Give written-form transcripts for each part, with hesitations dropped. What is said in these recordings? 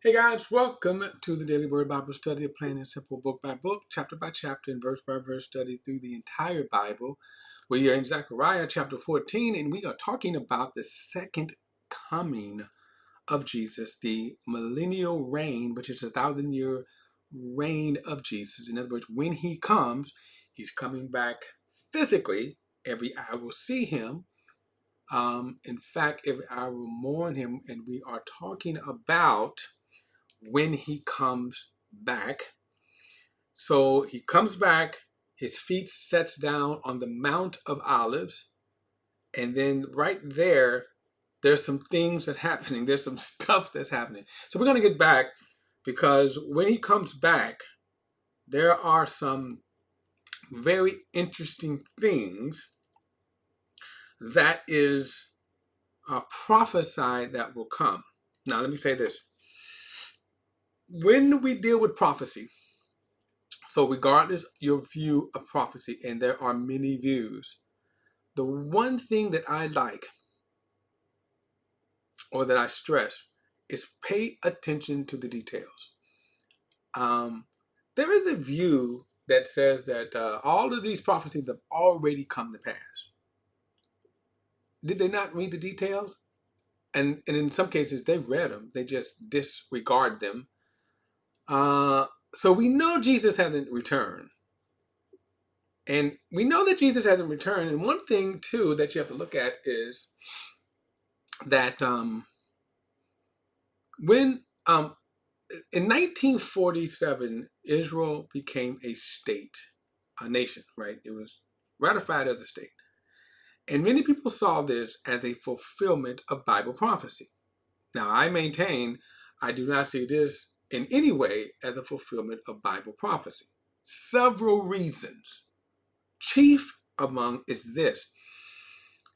Hey guys, welcome to the Daily Word Bible Study, a plain and simple book by book, chapter by chapter, and verse by verse study through the entire Bible. We are in Zechariah chapter 14, and we are talking about the second coming of Jesus, the millennial reign, which is a 1,000-year reign of Jesus. In other words, when he comes, he's coming back physically. Every eye will see him. In fact, every eye will mourn him, and we are talking about when he comes back. So he comes back, his feet sets down on the Mount of Olives, and then right there's some things that are happening. There's some stuff that's happening. So we're going to get back because when he comes back, there are some very interesting things that is prophesied that will come. Now, let me say this. When we deal with prophecy, so regardless your view of prophecy, and there are many views, the one thing that I like or that I stress is pay attention to the details. There is a view that says that all of these prophecies have already come to pass. Did they not read the details? And in some cases, they've read them. They just disregard them. So we know Jesus hasn't returned. And we know that Jesus hasn't returned. And one thing, too, that you have to look at is that when in 1947, Israel became a state, a nation, right? It was ratified as a state. And many people saw this as a fulfillment of Bible prophecy. Now, I maintain I do not see this in any way as a fulfillment of Bible prophecy. Several reasons. Chief among is this.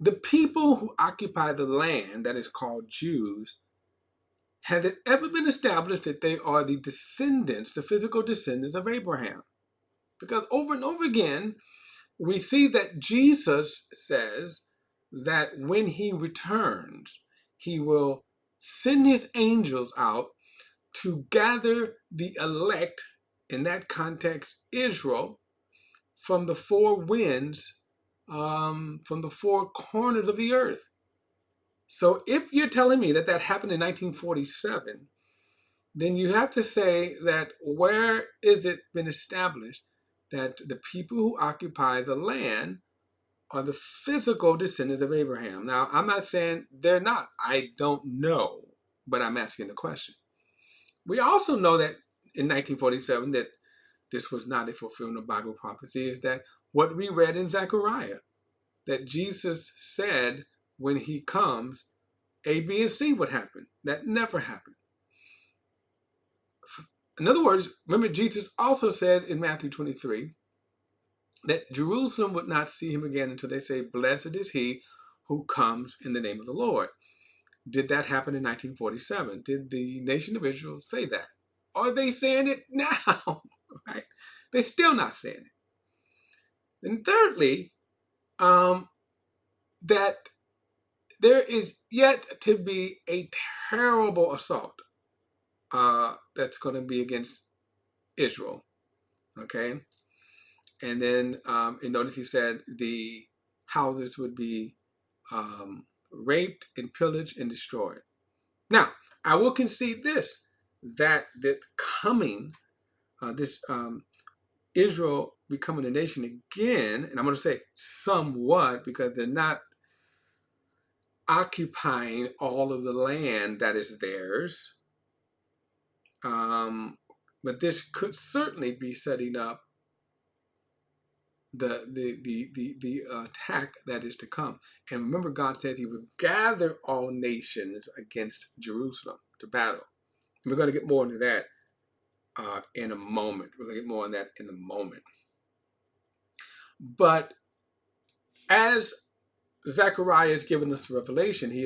The people who occupy the land that is called Jews, has it ever been established that they are the descendants, the physical descendants of Abraham? Because over and over again, we see that Jesus says that when he returns, he will send his angels out to gather the elect, in that context, Israel, from the four winds, from the four corners of the earth. So if you're telling me that that happened in 1947, then you have to say that where is it been established that the people who occupy the land are the physical descendants of Abraham? Now, I'm not saying they're not. I don't know, but I'm asking the question. We also know that in 1947 that this was not a fulfillment of Bible prophecy, is that what we read in Zechariah, that Jesus said when he comes, A, B, and C would happen. That never happened. In other words, remember Jesus also said in Matthew 23 that Jerusalem would not see him again until they say, blessed is he who comes in the name of the Lord. Did that happen in 1947? Did the nation of Israel say that? Are they saying it now? Right? They're still not saying it. And thirdly, that there is yet to be a terrible assault that's going to be against Israel. Okay? And then, and notice he said the houses would be raped and pillaged and destroyed. Now, I will concede this, that coming, this Israel becoming a nation again, and I'm going to say somewhat because they're not occupying all of the land that is theirs. But this could certainly be setting up the attack that is to come. And remember, God says he would gather all nations against Jerusalem to battle. And we're going to get more into that in a moment. We're going to get more on that in a moment. But as Zechariah has given us the revelation, he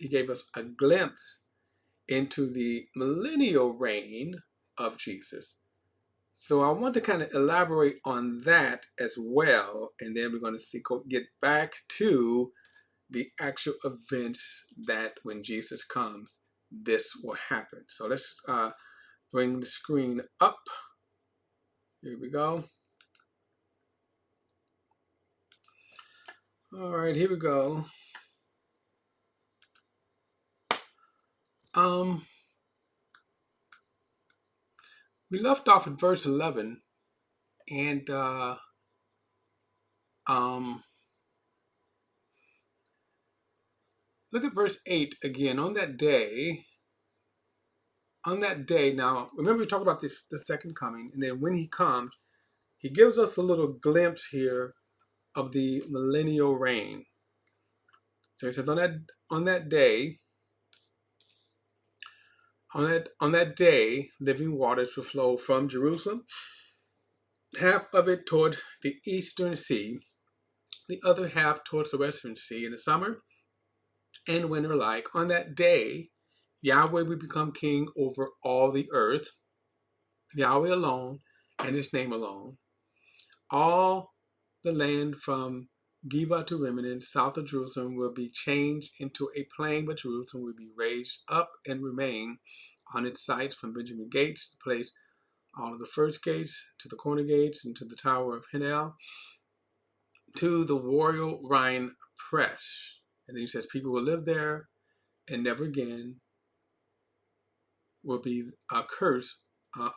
gave us a glimpse into the millennial reign of Jesus. So I want to kind of elaborate on that as well, and then we're going to get back to the actual events that when Jesus comes, this will happen. So let's bring the screen up. Here we go. All right, here we go. We left off at verse 11, and look at verse 8 again. On that day, now remember we talked about this, the second coming, and then when he comes, he gives us a little glimpse here of the millennial reign. So he says, on that day, living waters will flow from Jerusalem, half of it toward the eastern sea, the other half towards the western sea. In the summer and winter alike, on that day, Yahweh will become king over all the earth, Yahweh alone, and his name alone. All the land from Geba to Rimmon, south of Jerusalem, will be changed into a plain, but Jerusalem will be raised up and remain on its site from Benjamin gates to place all of the first gates, to the corner gates, and to the tower of Hinel, to the royal Rhine press. And then he says, people will live there and never again will be a curse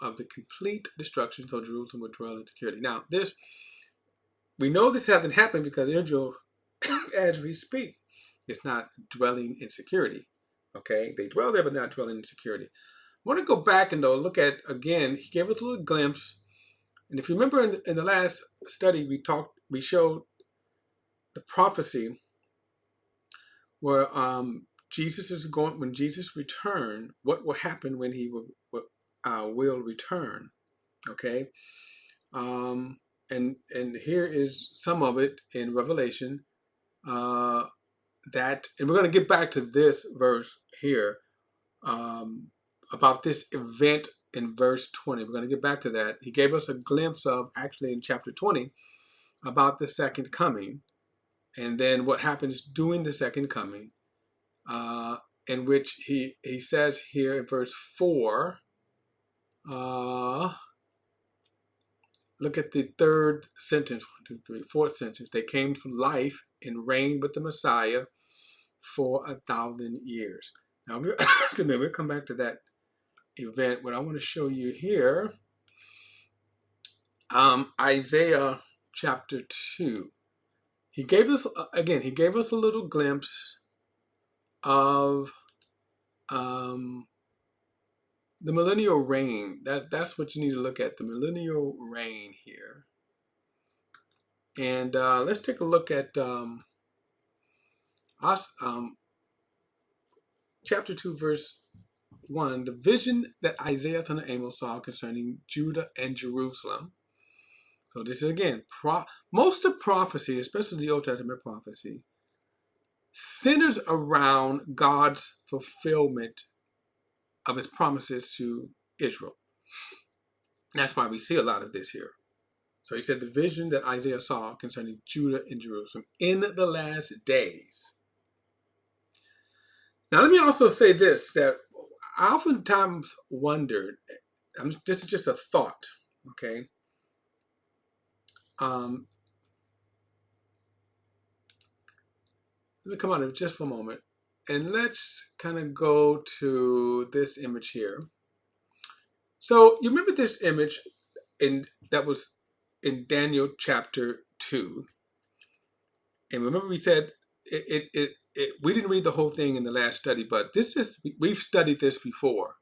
of the complete destruction, so Jerusalem will dwell in security. Now, we know this hasn't happened because Israel, as we speak, is not dwelling in security. Okay, they dwell there, but not dwelling in security. I want to go back and look at again. He gave us a little glimpse, and if you remember in the last study, we showed the prophecy where Jesus is going, when Jesus return, what will happen when he will return. Okay, and here is some of it in Revelation. And we're going to get back to this verse here about this event in verse 20. We're going to get back to that. He gave us a glimpse of, actually in chapter 20, about the second coming, and then what happens during the second coming, in which he says here in verse 4, look at the third sentence, 1, 2, 3, fourth sentence. They came to life and reigned with the Messiah for 1,000 years. Now, we'll come back to that event. What I want to show you here, Isaiah chapter 2. He gave us, a little glimpse of the millennial reign. That's what you need to look at, the millennial reign here. And let's take a look at chapter 2, verse 1, the vision that Isaiah son of Amos saw concerning Judah and Jerusalem. So this is again, most of prophecy, especially the Old Testament prophecy, centers around God's fulfillment of his promises to Israel. That's why we see a lot of this here. So he said the vision that Isaiah saw concerning Judah and Jerusalem in the last days. Now let me also say this, that I oftentimes wondered, this is just a thought, okay? Let me come on just for a moment, and let's kind of go to this image here. So you remember this image that was in Daniel chapter 2, and remember we said we didn't read the whole thing in the last study, but we've studied this before.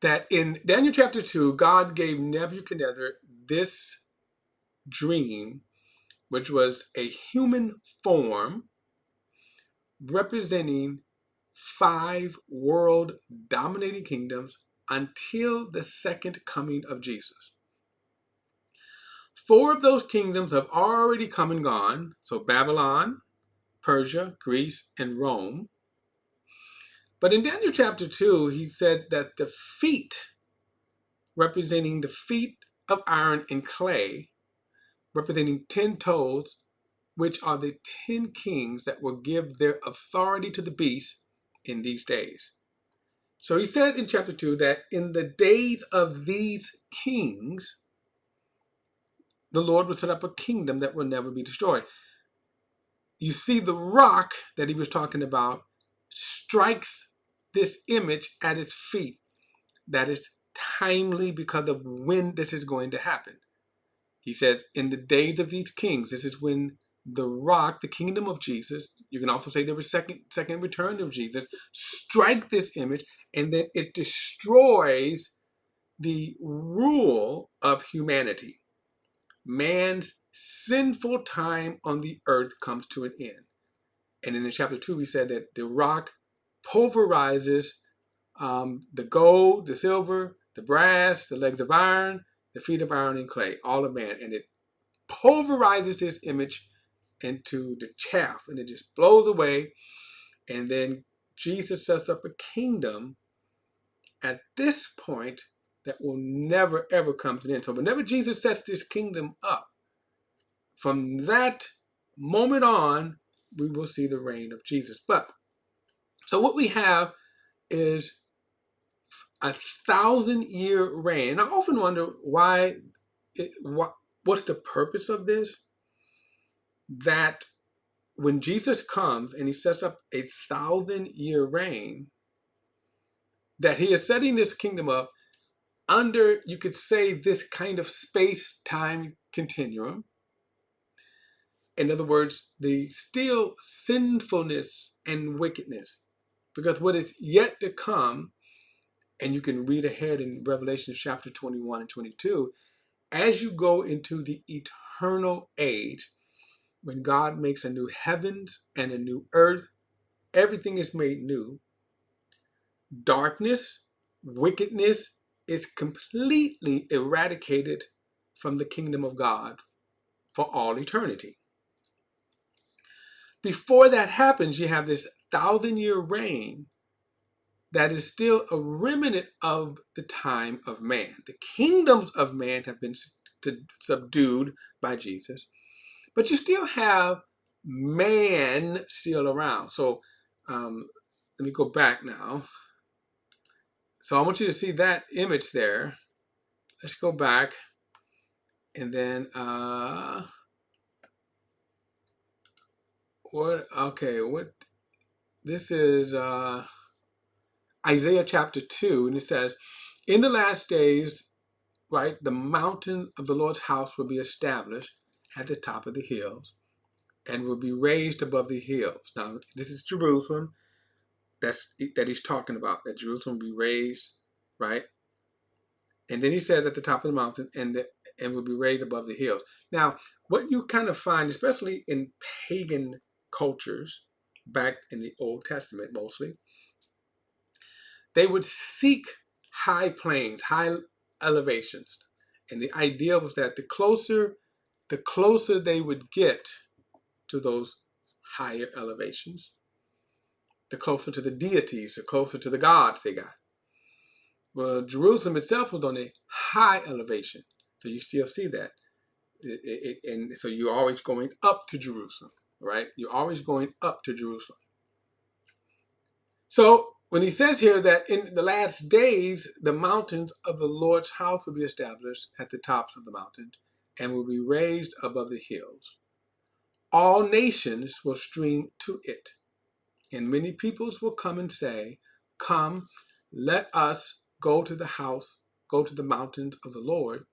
That in Daniel chapter 2, God gave Nebuchadnezzar this dream, which was a human form representing 5 world dominating kingdoms until the second coming of Jesus. 4 of those kingdoms have already come and gone. So Babylon, Persia, Greece, and Rome. But in Daniel chapter 2, he said that the feet, representing the feet of iron and clay, representing 10 toes, which are the 10 kings that will give their authority to the beast, in these days. So he said in chapter 2 that in the days of these kings, the Lord will set up a kingdom that will never be destroyed. You see, the rock that he was talking about strikes this image at its feet. That is timely because of when this is going to happen. He says, in the days of these kings, this is when the rock, the kingdom of Jesus, you can also say there was second return of Jesus, strike this image, and then it destroys the rule of humanity. Man's sinful time on the earth comes to an end. And in chapter 2, we said that the rock pulverizes the gold, the silver, the brass, the legs of iron, the feet of iron and clay, all of man. And it pulverizes this image into the chaff, and it just blows away. And then Jesus sets up a kingdom at this point that will never, ever come to an end. So whenever Jesus sets this kingdom up, from that moment on, we will see the reign of Jesus. But so what we have is a 1,000-year reign. And I often wonder what's the purpose of this? That when Jesus comes and he sets up a 1,000-year reign, that he is setting this kingdom up under, you could say, this kind of space-time continuum. In other words, the still sinfulness and wickedness. Because what is yet to come, and you can read ahead in Revelation chapter 21 and 22, as you go into the eternal age, when God makes a new heavens and a new earth, everything is made new. Darkness, wickedness is completely eradicated from the kingdom of God for all eternity. Before that happens, you have this 1,000-year reign that is still a remnant of the time of man. The kingdoms of man have been subdued by Jesus, but you still have man still around. So let me go back now. So I want you to see that image there. Let's go back, and then what this is Isaiah chapter 2, and it says, in the last days, right, the mountain of the Lord's house will be established at the top of the hills and will be raised above the hills. Now, this is Jerusalem that he's talking about, that Jerusalem will be raised, right? And then he said at the top of the mountain and will be raised above the hills. Now, what you kind of find, especially in pagan cultures, back in the Old Testament mostly, they would seek high plains, high elevations. And the idea was that the closer they would get to those higher elevations, the closer to the deities, the closer to the gods they got. Well, Jerusalem itself was on a high elevation. So you still see that. And so you're always going up to Jerusalem, right? You're always going up to Jerusalem. So when he says here that in the last days, the mountains of the Lord's house will be established at the tops of the mountains and will be raised above the hills. All nations will stream to it, and many peoples will come and say, come, let us go to the mountains of the Lord,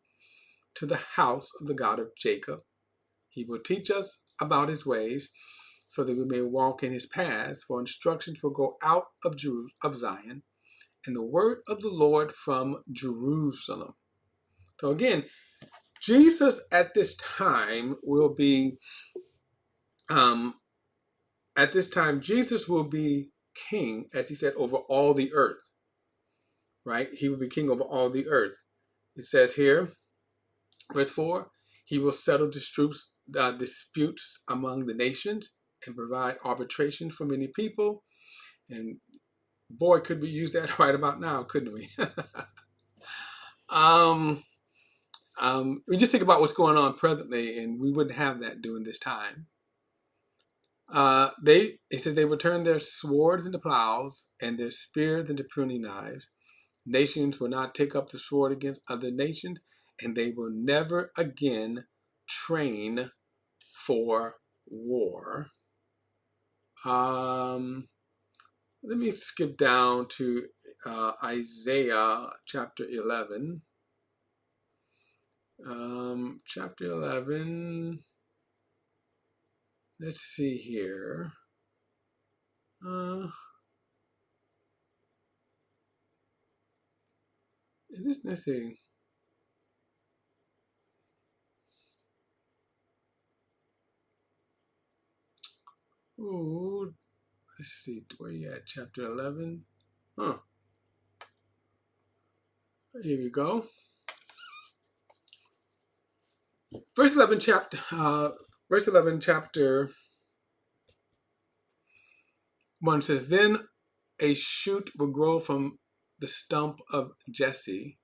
to the house of the God of Jacob. He will teach us about his ways, so that we may walk in his paths, for instructions will go out of Zion, and the word of the Lord from Jerusalem. So again, Jesus at this time will be, Jesus will be king, as he said, over all the earth, right? He will be king over all the earth. It says here, verse 4, he will settle disputes among the nations and provide arbitration for many people. And boy, could we use that right about now, couldn't we? We just think about what's going on presently, and we wouldn't have that during this time. He said they will turn their swords into plows and their spears into pruning knives. Nations will not take up the sword against other nations, and they will never again train for war. Let me skip down to Isaiah chapter 11. Chapter 11. Let's see here. Let's see. Ooh, let's see. Where you at? Chapter 11. Huh. Here we go. Verse 11, chapter 1 says, Then a shoot will grow from the stump of Jesse,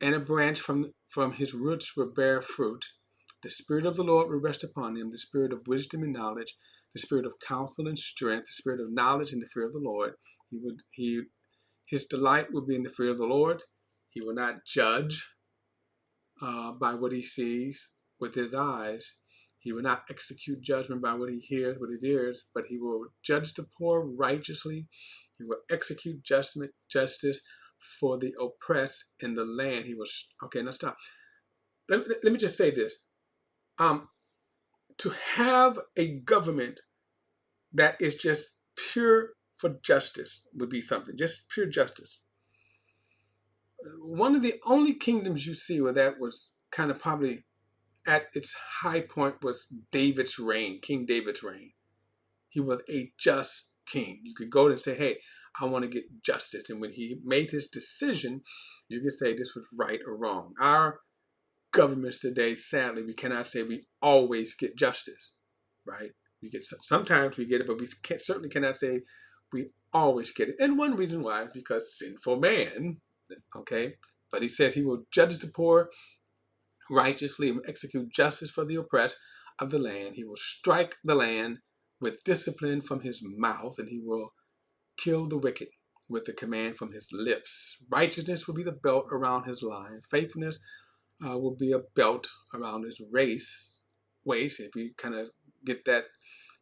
and a branch from his roots will bear fruit. The Spirit of the Lord will rest upon him, the Spirit of wisdom and knowledge, the Spirit of counsel and strength, the Spirit of knowledge and the fear of the Lord. His delight will be in the fear of the Lord. He will not judge by what he sees with his eyes. He will not execute judgment by what he hears with his ears, but he will judge the poor righteously. He will execute justice for the oppressed in the land. Okay, now stop. Let me just say this. To have a government that is just pure for justice would be something, just pure justice. One of the only kingdoms you see where that was kind of probably at its high point was David's reign, King David's reign. He was a just king. You could go and say, hey, I want to get justice. And when he made his decision, you could say this was right or wrong. Our governments today, sadly, we cannot say we always get justice, right? Sometimes we get it, but we certainly cannot say we always get it. And one reason why is because sinful man, okay? But he says he will judge the poor righteously and execute justice for the oppressed of the land. He will strike the land with discipline from his mouth, and he will kill the wicked with the command from his lips. Righteousness will be the belt around his loins. Faithfulness will be a belt around his waist. If you kind of get that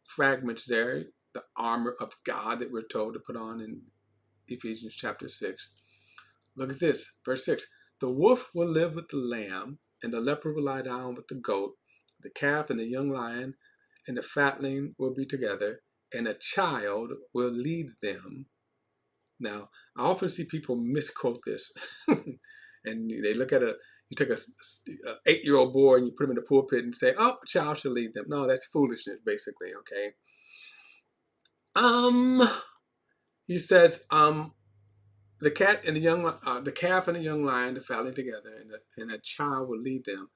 fragments there, the armor of God that we're told to put on in Ephesians chapter 6. Look at this, verse 6. The wolf will live with the lamb, and the leopard will lie down with the goat. The calf and the young lion and the fatling will be together, and a child will lead them. Now, I often see people misquote this. And they look at you take a 8-year-old boy and you put him in the pulpit and say, oh, a child should lead them. No, that's foolishness, basically, okay? He says, the calf and the young lion, the fatling together, and a child will lead them.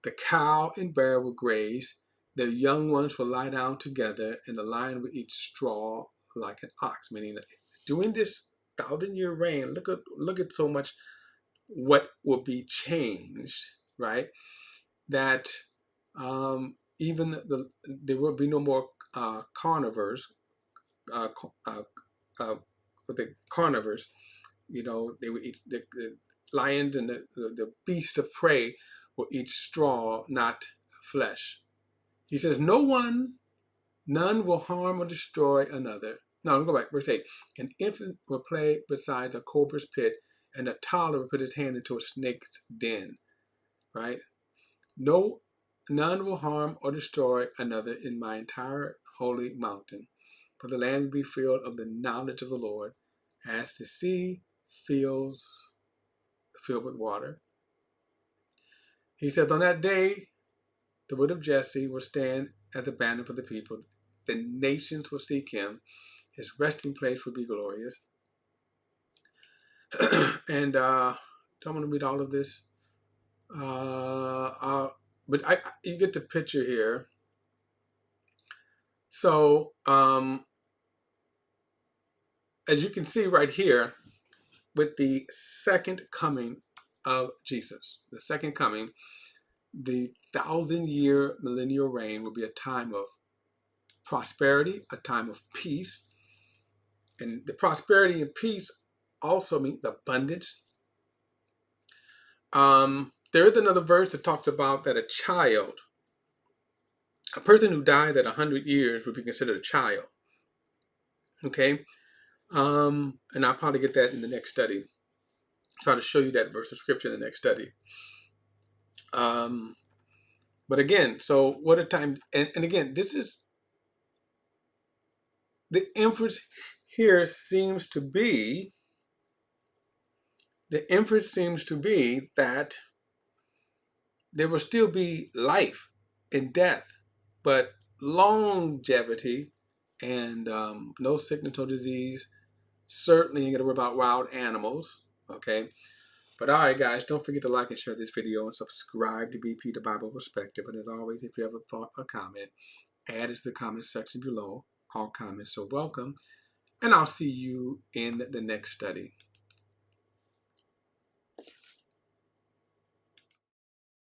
The cow and bear will graze. The young ones will lie down together, and the lion will eat straw like an ox. Meaning, during this 1,000-year reign, look at so much what will be changed, right? That even there will be no more carnivores. The carnivores, they would eat the lions and the beast of prey will eat straw, not flesh. He says, none will harm or destroy another. No, let me go back. Verse 8. An infant will play beside a cobra's pit, and a toddler will put his hand into a snake's den. Right? None will harm or destroy another in my entire holy mountain. For the land will be filled of the knowledge of the Lord, as the sea filled with water. He says, on that day, the wood of Jesse will stand as a banner for the people. The nations will seek him. His resting place will be glorious. And don't want to read all of this. But you get the picture here. So, as you can see right here, with the second coming of Jesus, the second coming, the 1,000-year millennial reign will be a time of prosperity, a time of peace. And the prosperity and peace also means abundance. There is another verse that talks about that a person who died at 100 years would be considered a child. Okay? And I'll probably get that in the next study. Try to show you that verse of scripture in the next study. But again, so what a time, and again, this is, the inference here seems to be, that there will still be life and death, but longevity and no sickness or disease. Certainly ain't gonna worry about wild animals. Okay. But all right, guys, don't forget to like and share this video and subscribe to BP, the Bible Perspective. And as always, if you have a thought or comment, add it to the comment section below. All comments are welcome. And I'll see you in the next study.